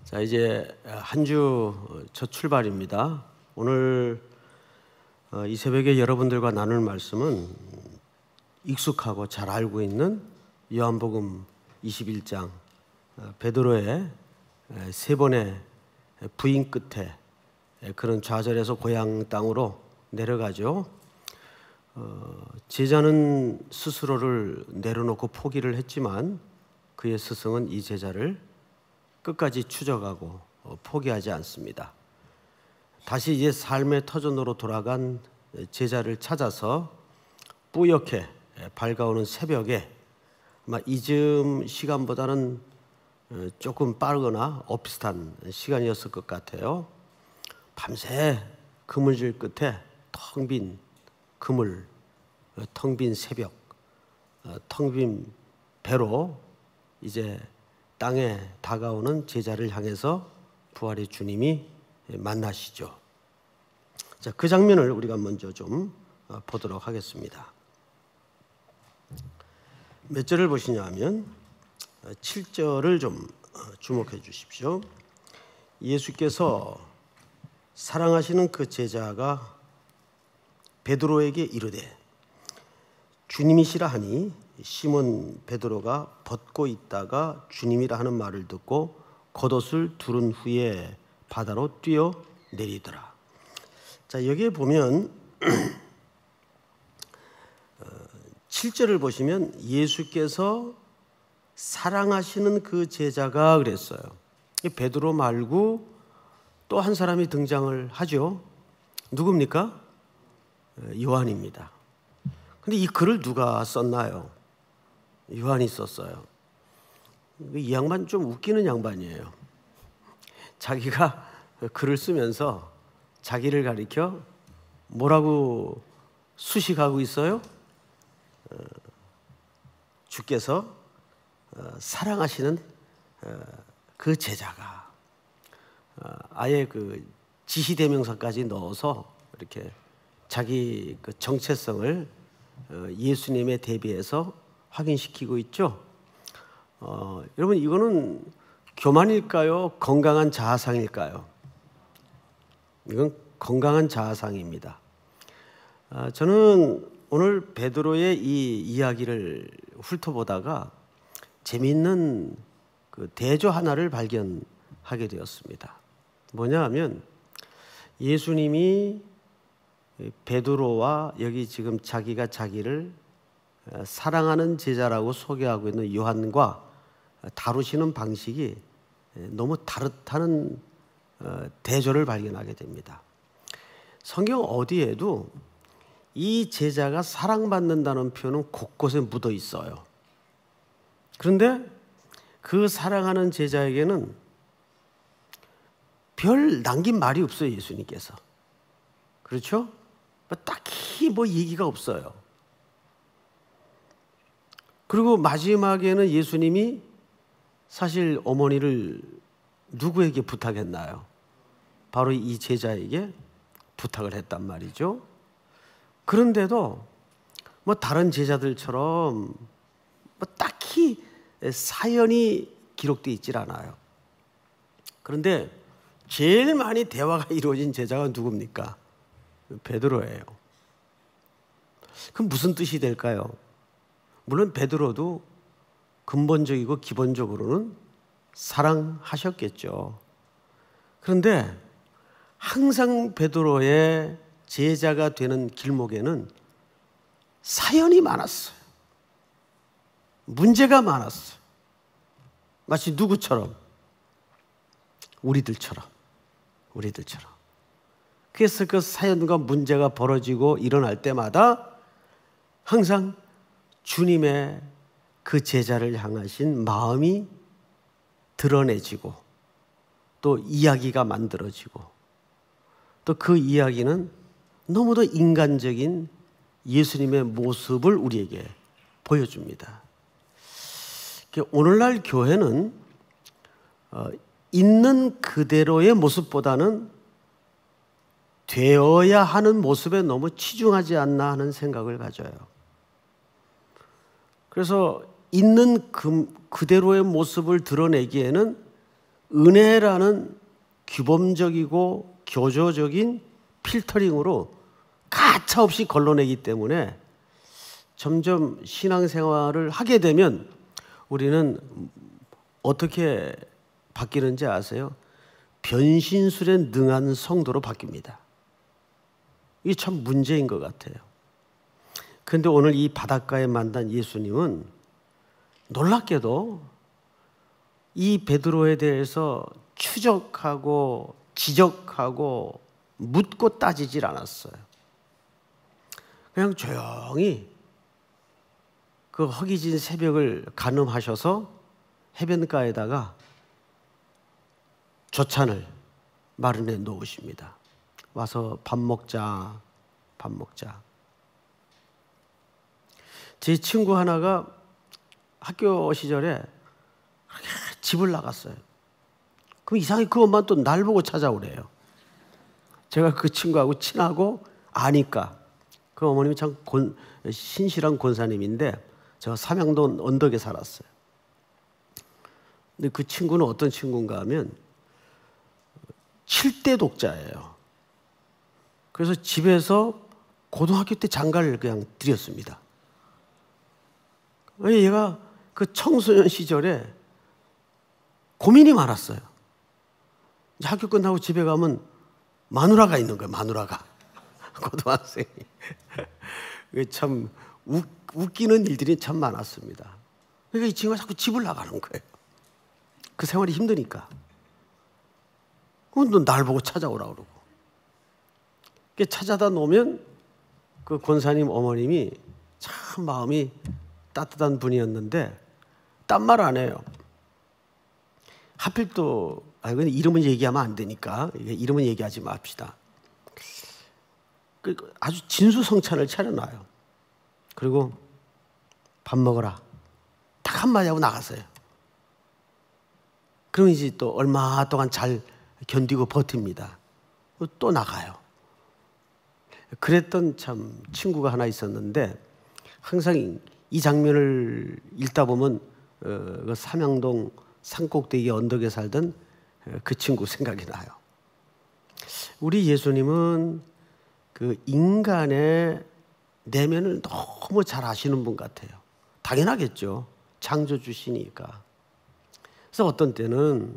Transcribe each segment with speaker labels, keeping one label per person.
Speaker 1: 자, 이제 한 주 첫 출발입니다. 오늘 이 새벽에 여러분들과 나눌 말씀은 익숙하고 잘 알고 있는 요한복음 21장 베드로의 세 번의 부인 끝에 그런 좌절에서 고향 땅으로 내려가죠. 제자는 스스로를 내려놓고 포기를 했지만 그의 스승은 이 제자를 끝까지 추적하고 포기하지 않습니다. 다시 이제 삶의 터전으로 돌아간 제자를 찾아서 뿌옇게 밝아오는 새벽에 아마 이즘 시간보다는 조금 빠르거나 비슷한 시간이었을 것 같아요. 밤새 그물질 끝에 텅 빈 그물, 텅 빈 새벽, 텅 빈 배로 이제 땅에 다가오는 제자를 향해서 부활의 주님이 만나시죠. 자, 그 장면을 우리가 먼저 좀 보도록 하겠습니다. 몇 절을 보시냐 하면 7절을 좀 주목해 주십시오. 예수께서 사랑하시는 그 제자가 베드로에게 이르되 주님이시라 하니 시몬 베드로가 벗고 있다가 주님이라 하는 말을 듣고 겉옷을 두른 후에 바다로 뛰어 내리더라. 자, 여기에 보면 7절을 보시면 예수께서 사랑하시는 그 제자가 그랬어요. 베드로 말고 또 한 사람이 등장을 하죠. 누굽니까? 요한입니다. 근데 이 글을 누가 썼나요? 요한이 썼어요. 이 양반 좀 웃기는 양반이에요. 자기가 글을 쓰면서 자기를 가리켜 뭐라고 수식하고 있어요? 주께서 사랑하시는 그 제자가 아예 그 지시대명사까지 넣어서 이렇게 자기 그 정체성을 예수님에 대비해서 확인시키고 있죠. 여러분, 이거는 교만일까요? 건강한 자아상일까요? 이건 건강한 자아상입니다. 저는 오늘 베드로의 이 이야기를 훑어보다가 재미있는 그 대조 하나를 발견하게 되었습니다. 뭐냐 하면 예수님이 베드로와 여기 지금 자기가 자기를 사랑하는 제자라고 소개하고 있는 요한과 다루시는 방식이 너무 다르다는 대조를 발견하게 됩니다. 성경 어디에도 이 제자가 사랑받는다는 표현은 곳곳에 묻어 있어요. 그런데 그 사랑하는 제자에게는 별 남긴 말이 없어요, 예수님께서. 그렇죠? 딱히 얘기가 없어요. 그리고 마지막에는 예수님이 사실 어머니를 누구에게 부탁했나요? 바로 이 제자에게 부탁을 했단 말이죠. 그런데도 다른 제자들처럼 딱히 사연이 기록되어 있질 않아요. 그런데 제일 많이 대화가 이루어진 제자가 누굽니까? 베드로예요. 그럼 무슨 뜻이 될까요? 물론 베드로도 근본적이고 기본적으로는 사랑하셨겠죠. 그런데 항상 베드로의 제자가 되는 길목에는 사연이 많았어요. 문제가 많았어요. 마치 누구처럼? 우리들처럼. 그래서 그 사연과 문제가 벌어지고 일어날 때마다 항상 주님의 그 제자를 향하신 마음이 드러내지고 또 이야기가 만들어지고 또 그 이야기는 너무도 인간적인 예수님의 모습을 우리에게 보여줍니다. 오늘날 교회는 있는 그대로의 모습보다는 되어야 하는 모습에 너무 치중하지 않나 하는 생각을 가져요. 그래서 있는 그대로의 모습을 드러내기에는 은혜라는 규범적이고 교조적인 필터링으로 가차없이 걸러내기 때문에 점점 신앙생활을 하게 되면 우리는 어떻게 바뀌는지 아세요? 변신술에 능한 성도로 바뀝니다. 이게 참 문제인 것 같아요. 그런데 오늘 이 바닷가에 만난 예수님은 놀랍게도 이 베드로에 대해서 추적하고 지적하고 묻고 따지질 않았어요. 그냥 조용히 그 허기진 새벽을 가늠하셔서 해변가에다가 조찬을 마련해 놓으십니다. 와서 밥 먹자, 밥 먹자. 제 친구 하나가 학교 시절에 집을 나갔어요. 그럼 이상하게 그 엄마는 또 날 보고 찾아오래요. 제가 그 친구하고 친하고 아니까. 그 어머님이 참 신실한 권사님인데 제가 삼양동 언덕에 살았어요. 근데 그 친구는 어떤 친구인가 하면 7대 독자예요. 그래서 집에서 고등학교 때 장가를 그냥 드렸습니다. 얘가 그 청소년 시절에 고민이 많았어요. 이제 학교 끝나고 집에 가면 마누라가 있는 거예요. 마누라가. 고등학생이. 참 웃기는 일들이 참 많았습니다. 그러니까 이 친구가 자꾸 집을 나가는 거예요. 그 생활이 힘드니까. 너 날 보고 찾아오라 그러고. 찾아다 놓으면 그 권사님 어머님이 참 마음이 따뜻한 분이었는데 딴 말 안 해요. 하필 또 근데 이름은 얘기하면 안 되니까 이름은 얘기하지 맙시다. 아주 진수성찬을 차려놔요. 그리고 밥 먹어라. 딱 한마디 하고 나갔어요. 그럼 이제 또 얼마 동안 잘 견디고 버팁니다. 또 나가요. 그랬던 참 친구가 하나 있었는데 항상 이 장면을 읽다 보면 그 삼양동 산꼭대기 언덕에 살던 그 친구 생각이 나요. 우리 예수님은 그 인간의 내면을 너무 잘 아시는 분 같아요. 당연하겠죠. 창조주시니까. 그래서 어떤 때는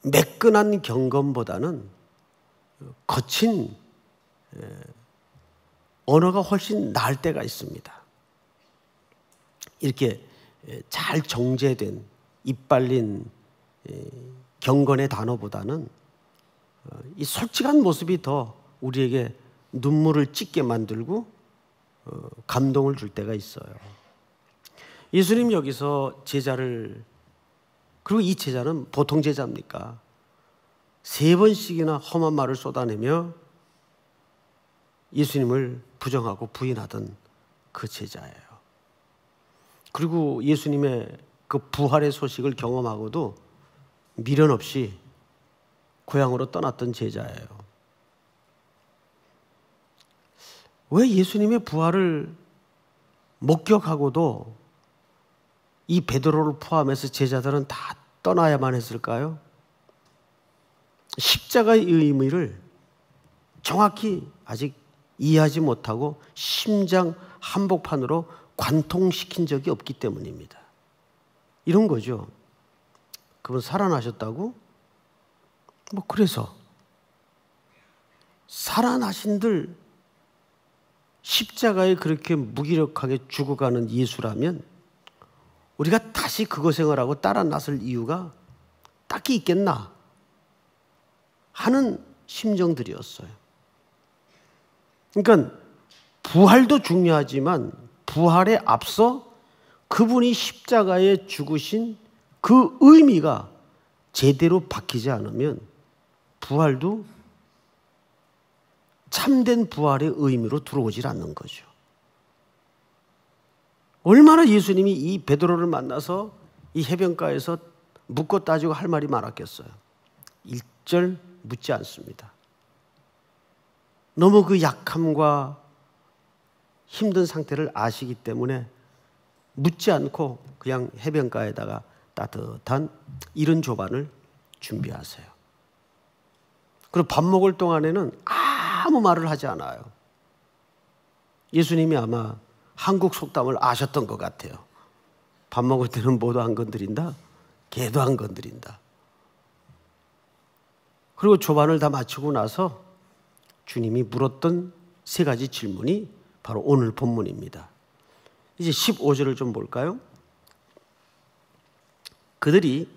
Speaker 1: 매끈한 경건보다는 거친 언어가 훨씬 나을 때가 있습니다. 이렇게 잘 정제된 이빨린 경건의 단어보다는 이 솔직한 모습이 더 우리에게 눈물을 찢게 만들고 감동을 줄 때가 있어요. 예수님 여기서 제자를, 그리고 이 제자는 보통 제자입니까? 3번씩이나 험한 말을 쏟아내며 예수님을 부정하고 부인하던 그 제자예요. 그리고 예수님의 그 부활의 소식을 경험하고도 미련 없이 고향으로 떠났던 제자예요. 왜 예수님의 부활을 목격하고도 이 베드로를 포함해서 제자들은 다 떠나야만 했을까요? 십자가의 의미를 정확히 아직 이해하지 못하고 심장 한복판으로 관통시킨 적이 없기 때문입니다. 이런 거죠. 그분 살아나셨다고? 그래서 살아나신들 십자가에 그렇게 무기력하게 죽어가는 예수라면 우리가 다시 그거 생활하고 따라 나설 이유가 딱히 있겠나 하는 심정들이었어요. 그러니까 부활도 중요하지만 부활에 앞서 그분이 십자가에 죽으신 그 의미가 제대로 박히지 않으면 부활도 참된 부활의 의미로 들어오질 않는 거죠. 얼마나 예수님이 이 베드로를 만나서 이 해변가에서 묻고 따지고 할 말이 많았겠어요. 1절 묻지 않습니다. 너무 그 약함과 힘든 상태를 아시기 때문에 묻지 않고 그냥 해변가에다가 따뜻한 이른 조반을 준비하세요. 그리고 밥 먹을 동안에는 아무 말을 하지 않아요. 예수님이 아마 한국 속담을 아셨던 것 같아요. 밥 먹을 때는 뭐도 안 건드린다, 개도 안 건드린다. 그리고 조반을 다 마치고 나서 주님이 물었던 세 가지 질문이 바로 오늘 본문입니다. 이제 15절을 좀 볼까요? 그들이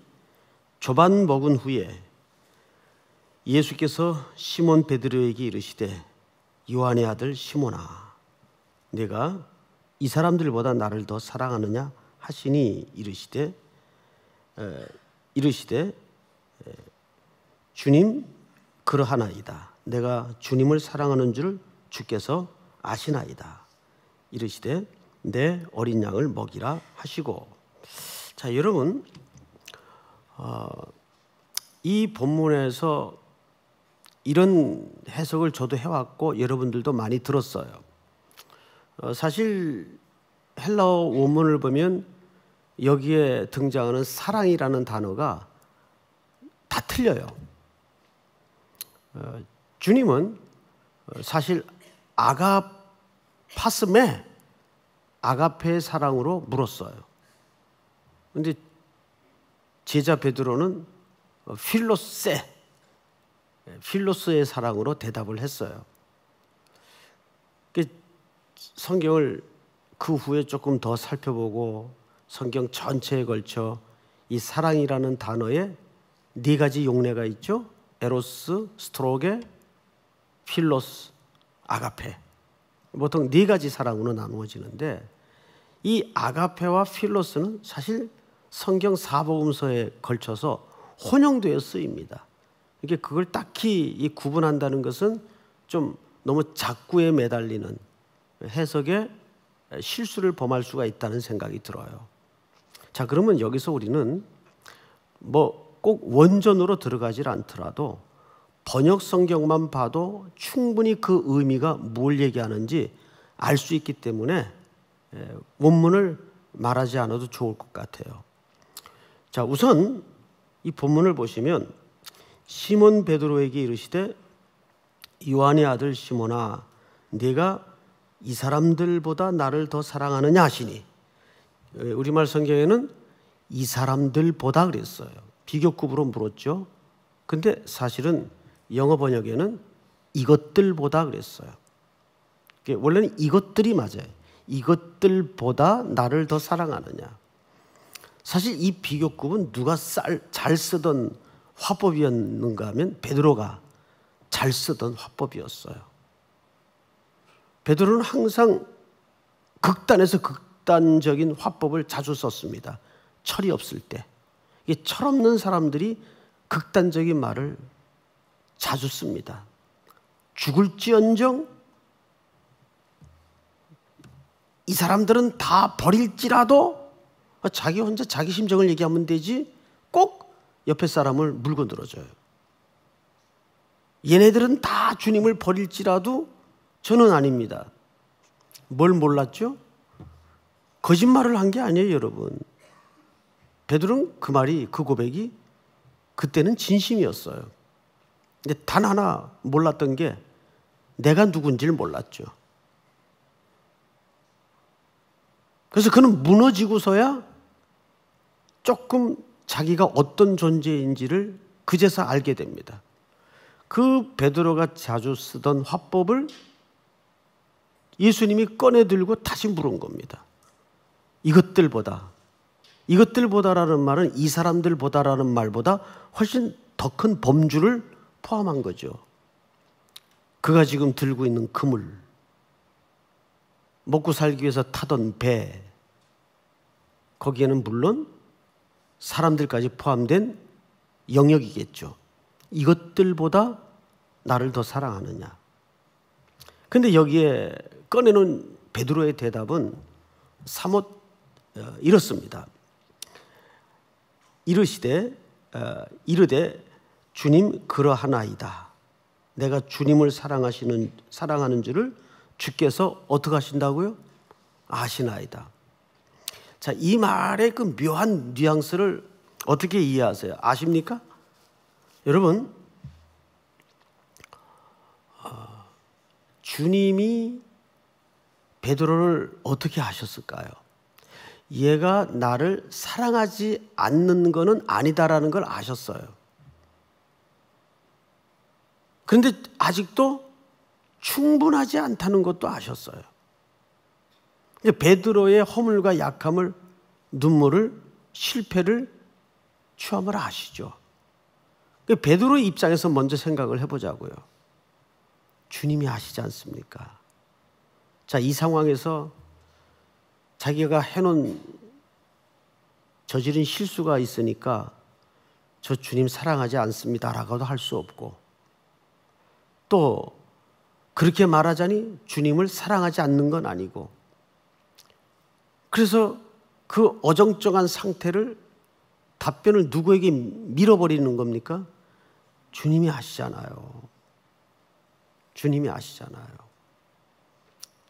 Speaker 1: 조반 먹은 후에 예수께서 시몬 베드로에게 이르시되 요한의 아들 시몬아 내가 이 사람들보다 나를 더 사랑하느냐 하시니 이르시되 주님 그러하나이다. 내가 주님을 사랑하는 줄 주께서 아시나이다. 이르시되 내 어린 양을 먹이라 하시고. 자, 여러분, 이 본문에서 이런 해석을 저도 해왔고 여러분들도 많이 들었어요. 사실 헬라어 원문을 보면 여기에 등장하는 사랑이라는 단어가 다 틀려요. 주님은 사실 아가파스메, 아가페의 사랑으로 물었어요. 그런데 제자 베드로는 필로스의 사랑으로 대답을 했어요. 성경을 그 후에 조금 더 살펴보고 성경 전체에 걸쳐 이 사랑이라는 단어에 네 가지 용례가 있죠. 에로스, 스트로게, 필로스, 아가페. 보통 네 가지 사랑으로 나누어지는데 이 아가페와 필로스는 사실 성경 사복음서에 걸쳐서 혼용되어 쓰입니다. 이게 그걸 딱히 구분한다는 것은 좀 너무 작구에 매달리는 해석에 실수를 범할 수가 있다는 생각이 들어요. 자, 그러면 여기서 우리는 꼭 원전으로 들어가질 않더라도 번역 성경만 봐도 충분히 그 의미가 뭘 얘기하는지 알 수 있기 때문에 원문을 말하지 않아도 좋을 것 같아요. 자, 우선 이 본문을 보시면 시몬 베드로에게 이르시되 요한의 아들 시몬아 네가 이 사람들보다 나를 더 사랑하느냐 하시니, 우리말 성경에는 이 사람들보다 그랬어요. 비교급으로 물었죠. 근데 사실은 영어 번역에는 이것들보다 그랬어요. 원래는 이것들이 맞아요. 이것들보다 나를 더 사랑하느냐. 사실 이 비교급은 누가 잘 쓰던 화법이었는가 하면 베드로가 잘 쓰던 화법이었어요. 베드로는 항상 극단에서 극단적인 화법을 자주 썼습니다. 철이 없을 때. 이게 철없는 사람들이 극단적인 말을 자주 씁니다. 죽을지언정 이 사람들은 다 버릴지라도 자기 혼자 자기 심정을 얘기하면 되지 꼭 옆에 사람을 물고 늘어져요. 얘네들은 다 주님을 버릴지라도 저는 아닙니다. 뭘 몰랐죠? 거짓말을 한 게 아니에요, 여러분. 베드로는 그 말이, 그 고백이 그때는 진심이었어요. 근데 단 하나 몰랐던 게 내가 누군지를 몰랐죠. 그래서 그는 무너지고서야 조금 자기가 어떤 존재인지를 그제서 알게 됩니다. 그 베드로가 자주 쓰던 화법을 예수님이 꺼내 들고 다시 물은 겁니다. 이것들보다라는 말은 이 사람들보다라는 말보다 훨씬 더 큰 범주를 포함한 거죠. 그가 지금 들고 있는 그물, 먹고 살기 위해서 타던 배, 거기에는 물론 사람들까지 포함된 영역이겠죠. 이것들보다 나를 더 사랑하느냐. 근데 여기에 꺼내놓은 베드로의 대답은 사뭇 이렇습니다. 이르되 주님 그러하나이다. 내가 주님을 사랑하는 줄을 주께서 어떻게 하신다고요? 아시나이다. 자, 이 말의 그 묘한 뉘앙스를 어떻게 이해하세요? 아십니까? 여러분, 주님이 베드로를 어떻게 하셨을까요? 얘가 나를 사랑하지 않는 것은 아니다라는 걸 아셨어요. 그런데 아직도 충분하지 않다는 것도 아셨어요. 베드로의 허물과 약함을, 눈물을, 실패를, 추함을 아시죠. 베드로의 입장에서 먼저 생각을 해보자고요. 주님이 아시지 않습니까? 자, 이 상황에서 자기가 해놓은 저지른 실수가 있으니까 저 주님 사랑하지 않습니다라고도 할 수 없고, 또 그렇게 말하자니 주님을 사랑하지 않는 건 아니고, 그래서 그 어정쩡한 상태를, 답변을 누구에게 밀어버리는 겁니까? 주님이 아시잖아요. 주님이 아시잖아요.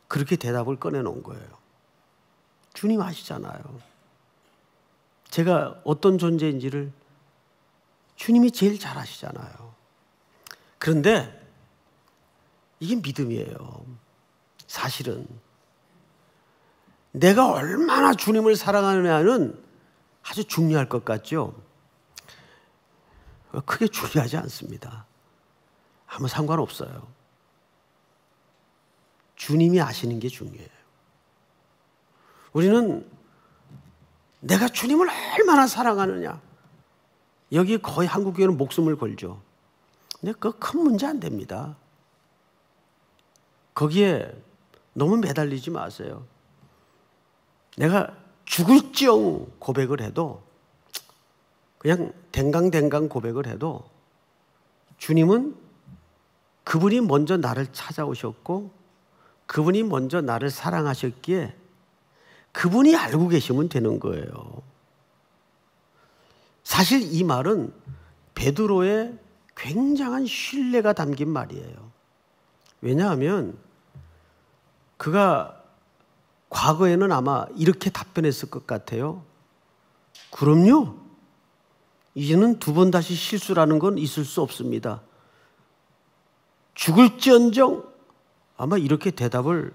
Speaker 1: 그렇게 대답을 꺼내놓은 거예요. 주님 아시잖아요. 제가 어떤 존재인지를 주님이 제일 잘 아시잖아요. 그런데 이게 믿음이에요. 사실은 내가 얼마나 주님을 사랑하느냐는 아주 중요할 것 같죠? 크게 중요하지 않습니다. 아무 상관없어요. 주님이 아시는 게 중요해요. 우리는 내가 주님을 얼마나 사랑하느냐, 여기에 거의 한국교회는 목숨을 걸죠. 근데 그거 큰 문제 안 됩니다. 거기에 너무 매달리지 마세요. 내가 죽을지언 고백을 해도, 그냥 댕강댕강 고백을 해도 주님은 그분이 먼저 나를 찾아오셨고 그분이 먼저 나를 사랑하셨기에 그분이 알고 계시면 되는 거예요. 사실 이 말은 베드로의 굉장한 신뢰가 담긴 말이에요. 왜냐하면 그가 과거에는 아마 이렇게 답변했을 것 같아요. 그럼요. 이제는 두 번 다시 실수라는 건 있을 수 없습니다. 죽을지언정, 아마 이렇게 대답을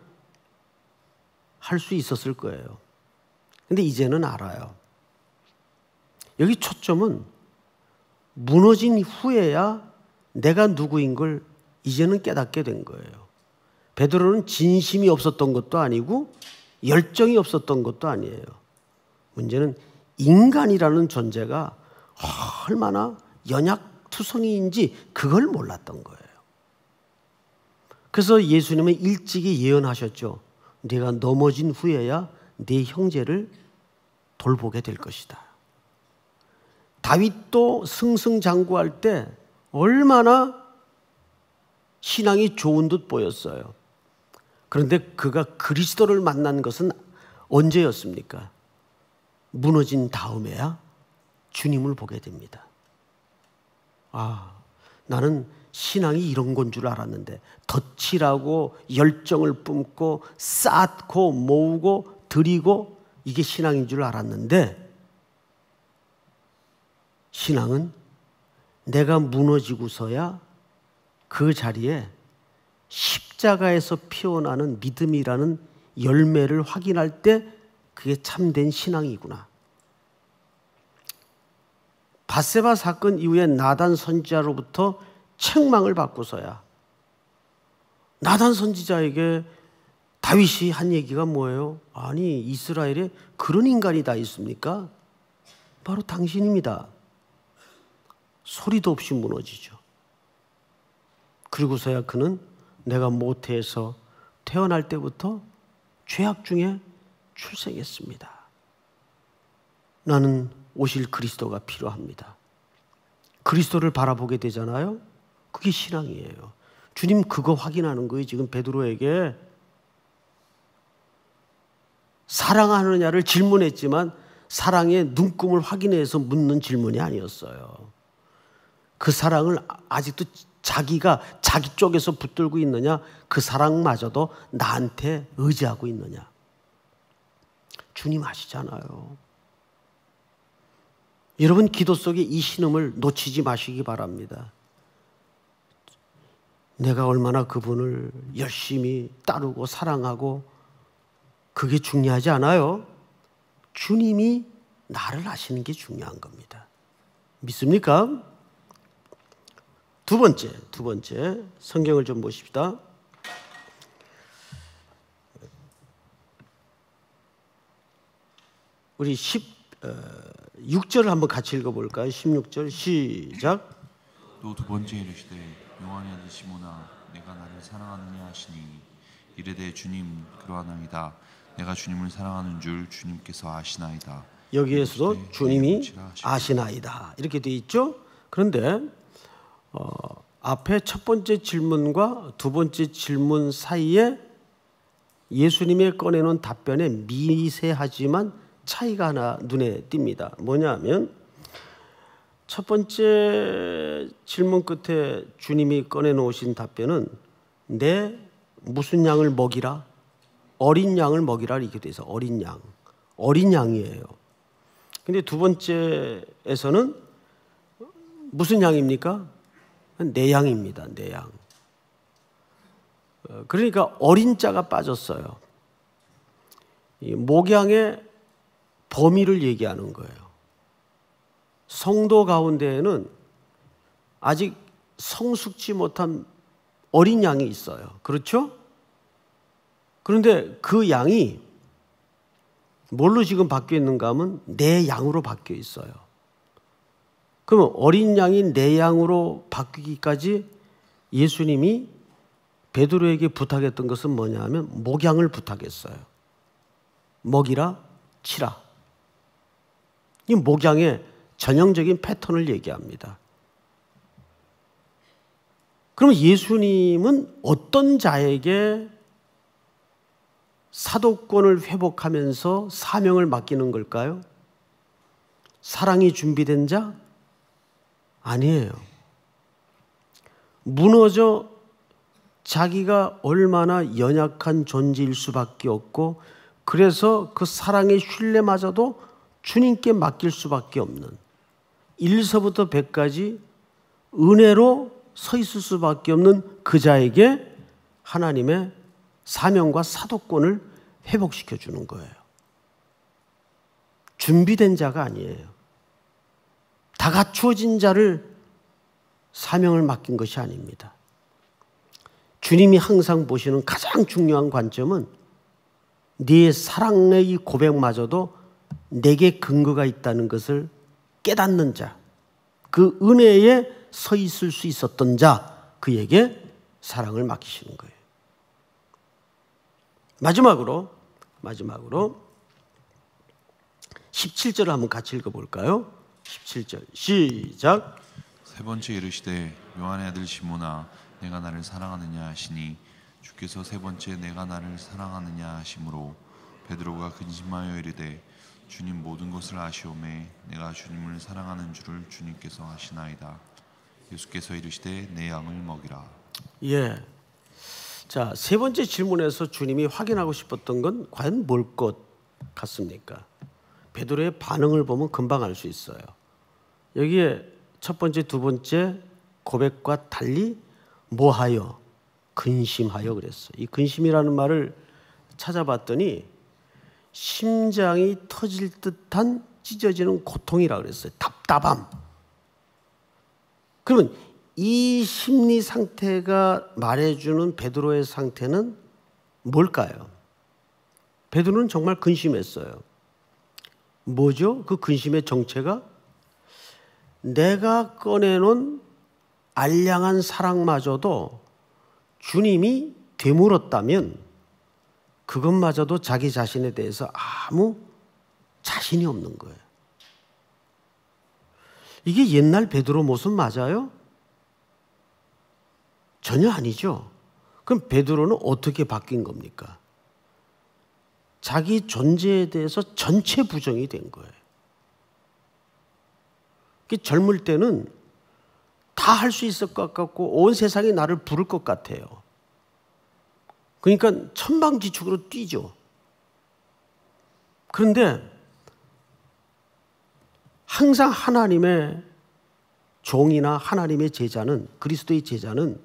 Speaker 1: 할 수 있었을 거예요. 근데 이제는 알아요. 여기 초점은 무너진 후에야 내가 누구인 걸 이제는 깨닫게 된 거예요. 베드로는 진심이 없었던 것도 아니고 열정이 없었던 것도 아니에요. 문제는 인간이라는 존재가 얼마나 연약투성이인지 그걸 몰랐던 거예요. 그래서 예수님은 일찍이 예언하셨죠. 네가 넘어진 후에야 네 형제를 돌보게 될 것이다. 다윗도 승승장구할 때 얼마나 신앙이 좋은 듯 보였어요. 그런데 그가 그리스도를 만난 것은 언제였습니까? 무너진 다음에야 주님을 보게 됩니다. 아, 나는 신앙이 이런 건 줄 알았는데, 덧칠하고 열정을 뿜고 쌓고 모으고 드리고 이게 신앙인 줄 알았는데, 신앙은 내가 무너지고서야 그 자리에 십자가에서 피어나는 믿음이라는 열매를 확인할 때 그게 참된 신앙이구나. 밧세바 사건 이후에 나단 선지자로부터 책망을 받고서야, 나단 선지자에게 다윗이 한 얘기가 뭐예요? 아니, 이스라엘에 그런 인간이 다 있습니까? 바로 당신입니다. 소리도 없이 무너지죠. 그리고서야 그는 내가 모태에서 태어날 때부터 죄악 중에 출생했습니다. 나는 오실 그리스도가 필요합니다. 그리스도를 바라보게 되잖아요. 그게 신앙이에요. 주님 그거 확인하는 거예요. 지금 베드로에게 사랑하느냐를 질문했지만 사랑의 눈금을 확인해서 묻는 질문이 아니었어요. 그 사랑을 아직도 자기가 자기 쪽에서 붙들고 있느냐, 그 사랑마저도 나한테 의지하고 있느냐. 주님 아시잖아요. 여러분 기도 속에 이 신음을 놓치지 마시기 바랍니다. 내가 얼마나 그분을 열심히 따르고 사랑하고 그게 중요하지 않아요. 주님이 나를 아시는 게 중요한 겁니다. 믿습니까? 두 번째 성경을 좀 보십시다. 우리 16절을 한번 같이 읽어볼까요? 16절 시작.
Speaker 2: 또 두 번째 이르시되 요한의 아들 시몬아 내가 나를 사랑하느냐 하시니 이르되 주님 그러하나이다. 내가 주님을 사랑하는 줄 주님께서 아시나이다.
Speaker 1: 여기에서도 주님이 아시나이다 이렇게 되어 있죠. 그런데 앞에 첫 번째 질문과 두 번째 질문 사이에 예수님의 꺼내놓은 답변에 미세하지만 차이가 하나 눈에 띕니다. 뭐냐면 첫 번째 질문 끝에 주님이 꺼내놓으신 답변은 내 무슨 양을 먹이라? 어린 양을 먹이라 이렇게 돼 있어. 어린 양이에요. 근데 두 번째에서는 무슨 양입니까? 내 양입니다. 내 양. 그러니까 어린 자가 빠졌어요. 이 목양의 범위를 얘기하는 거예요. 성도 가운데에는 아직 성숙지 못한 어린 양이 있어요. 그렇죠? 그런데 그 양이 뭘로 지금 바뀌어 있는가 하면 내 양으로 바뀌어 있어요. 그러면 어린 양이 내 양으로 바뀌기까지 예수님이 베드로에게 부탁했던 것은 뭐냐 하면 목양을 부탁했어요. 먹이라, 치라. 이 목양의 전형적인 패턴을 얘기합니다. 그럼 예수님은 어떤 자에게 사도권을 회복하면서 사명을 맡기는 걸까요? 사랑이 준비된 자? 아니에요. 무너져 자기가 얼마나 연약한 존재일 수밖에 없고 그래서 그 사랑의 신뢰마저도 주님께 맡길 수밖에 없는 1서부터 100까지 은혜로 서 있을 수밖에 없는 그 자에게 하나님의 사명과 사도권을 회복시켜 주는 거예요. 준비된 자가 아니에요. 다 갖추어진 자를 사명을 맡긴 것이 아닙니다. 주님이 항상 보시는 가장 중요한 관점은 네 사랑의 이 고백마저도 내게 근거가 있다는 것을 깨닫는 자, 그 은혜에 서 있을 수 있었던 자, 그에게 사랑을 맡기시는 거예요. 마지막으로 17절을 한번 같이 읽어볼까요? 17절 시작.
Speaker 2: 세 번째 이르시되 요한의 아들 시몬아 내가 나를 사랑하느냐 하시니 주께서 세 번째 내가 나를 사랑하느냐 하심으로 베드로가 근심하여 이르되 주님 모든 것을 아시오매 내가 주님을 사랑하는 줄을 주님께서 아시나이다. 예수께서 이르시되 내 양을 먹이라.
Speaker 1: 예. 자, 세 번째 질문에서 주님이 확인하고 싶었던 건 과연 뭘 것 같습니까? 베드로의 반응을 보면 금방 알 수 있어요. 여기에 첫 번째, 두 번째 고백과 달리 뭐하여? 근심하여 그랬어요. 이 근심이라는 말을 찾아봤더니 심장이 터질 듯한 찢어지는 고통이라고 그랬어요. 답답함. 그러면 이 심리 상태가 말해주는 베드로의 상태는 뭘까요? 베드로는 정말 근심했어요. 뭐죠? 그 근심의 정체가 내가 꺼내놓은 알량한 사랑마저도 주님이 되물었다면 그것마저도 자기 자신에 대해서 아무 자신이 없는 거예요. 이게 옛날 베드로 모습 맞아요? 전혀 아니죠. 그럼 베드로는 어떻게 바뀐 겁니까? 자기 존재에 대해서 전체 부정이 된 거예요. 젊을 때는 다 할 수 있을 것 같고 온 세상이 나를 부를 것 같아요. 그러니까 천방지축으로 뛰죠. 그런데 항상 하나님의 종이나 하나님의 제자는, 그리스도의 제자는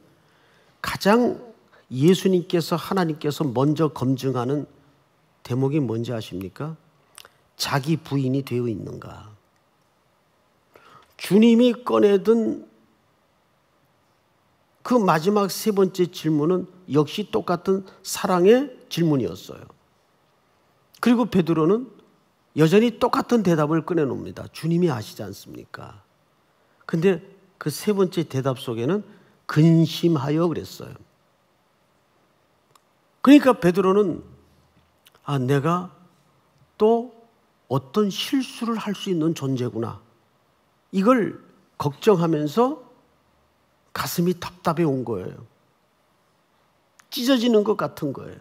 Speaker 1: 가장 예수님께서, 하나님께서 먼저 검증하는 대목이 뭔지 아십니까? 자기 부인이 되어 있는가. 주님이 꺼내든 그 마지막 세 번째 질문은 역시 똑같은 사랑의 질문이었어요. 그리고 베드로는 여전히 똑같은 대답을 꺼내놉니다. 주님이 아시지 않습니까? 근데 그 세 번째 대답 속에는 근심하여 그랬어요. 그러니까 베드로는 내가 또 어떤 실수를 할 수 있는 존재구나. 이걸 걱정하면서 가슴이 답답해 온 거예요. 찢어지는 것 같은 거예요.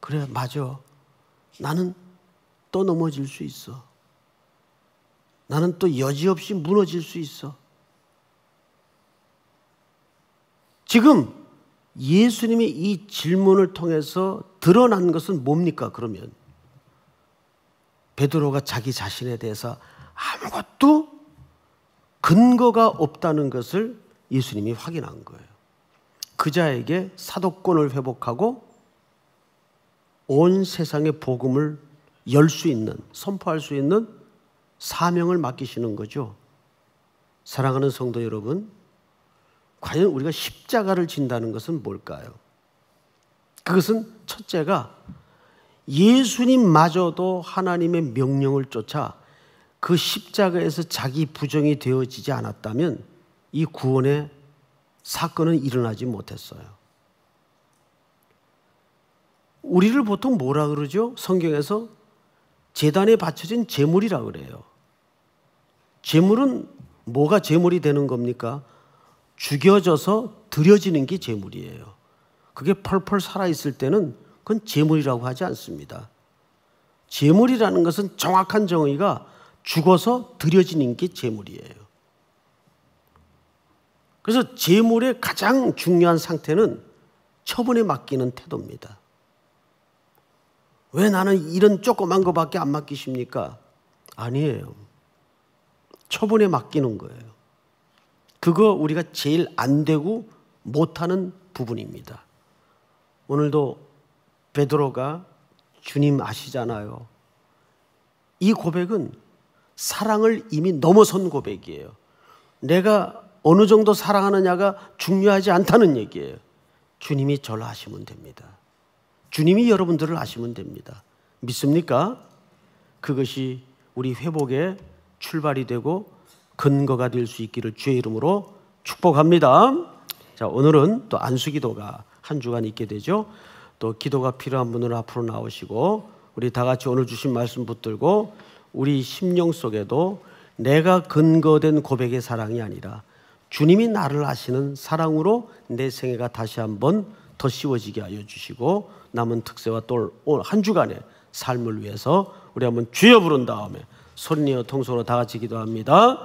Speaker 1: 그래, 맞아. 나는 또 넘어질 수 있어. 나는 또 여지없이 무너질 수 있어. 지금 예수님의 이 질문을 통해서 드러난 것은 뭡니까? 그러면 베드로가 자기 자신에 대해서 아무것도 근거가 없다는 것을 예수님이 확인한 거예요. 그자에게 사도권을 회복하고 온 세상의 복음을 열 수 있는, 선포할 수 있는 사명을 맡기시는 거죠. 사랑하는 성도 여러분, 과연 우리가 십자가를 진다는 것은 뭘까요? 그것은 첫째가 예수님마저도 하나님의 명령을 쫓아 그 십자가에서 자기 부정이 되어지지 않았다면 이 구원의 사건은 일어나지 못했어요. 우리를 보통 뭐라 그러죠? 성경에서 제단에 바쳐진 제물이라 그래요. 제물은 뭐가 제물이 되는 겁니까? 죽여져서 드려지는 게 제물이에요. 그게 펄펄 살아있을 때는 그건 제물이라고 하지 않습니다. 제물이라는 것은 정확한 정의가 죽어서 드려지는 게 제물이에요. 그래서 제물의 가장 중요한 상태는 처분에 맡기는 태도입니다. 왜 나는 이런 조그만 거밖에 안 맡기십니까? 아니에요. 처분에 맡기는 거예요. 그거 우리가 제일 안 되고 못하는 부분입니다. 오늘도 베드로가 주님 아시잖아요. 이 고백은 사랑을 이미 넘어선 고백이에요. 내가 어느 정도 사랑하느냐가 중요하지 않다는 얘기예요. 주님이 저를 아시면 됩니다. 주님이 여러분들을 아시면 됩니다. 믿습니까? 그것이 우리 회복의 출발이 되고 근거가 될 수 있기를 주의 이름으로 축복합니다. 자, 오늘은 또 안수기도가 한 주간 있게 되죠. 또 기도가 필요한 분은 앞으로 나오시고 우리 다 같이 오늘 주신 말씀 붙들고 우리 심령 속에도 내가 근거된 고백의 사랑이 아니라 주님이 나를 아시는 사랑으로 내 생애가 다시 한번 더 씌워지게 하여 주시고 남은 특세와 또 한 주간의 삶을 위해서 우리 한번 주여 부른 다음에 소리내어 통성으로 다 같이 기도합니다.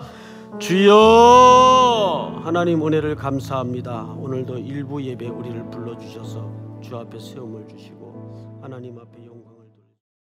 Speaker 1: 주여, 하나님 은혜를 감사합니다. 오늘도 일부 예배 우리를 불러주셔서 주 앞에 세움을 주시고 하나님 앞에